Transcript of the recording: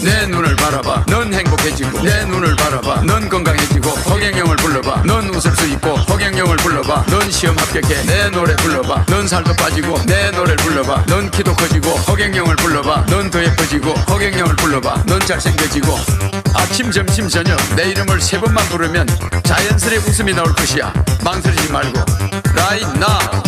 내 눈을 바라봐 넌 행복해지고 내 눈을 바라봐 넌 건강해지고 허경영을 불러봐 넌 웃을 수 있고 허경영을 불러봐 넌 시험 합격해 내 노래 불러봐 넌 살도 빠지고 내 노래를 불러봐 넌 키도 커지고 허경영을 불러봐 넌 더 예뻐지고 허경영을 불러봐 넌 잘생겨지고 아침 점심 저녁 내 이름을 3번만 부르면 자연스레 웃음이 나올 것이야 망설이지 말고 Right now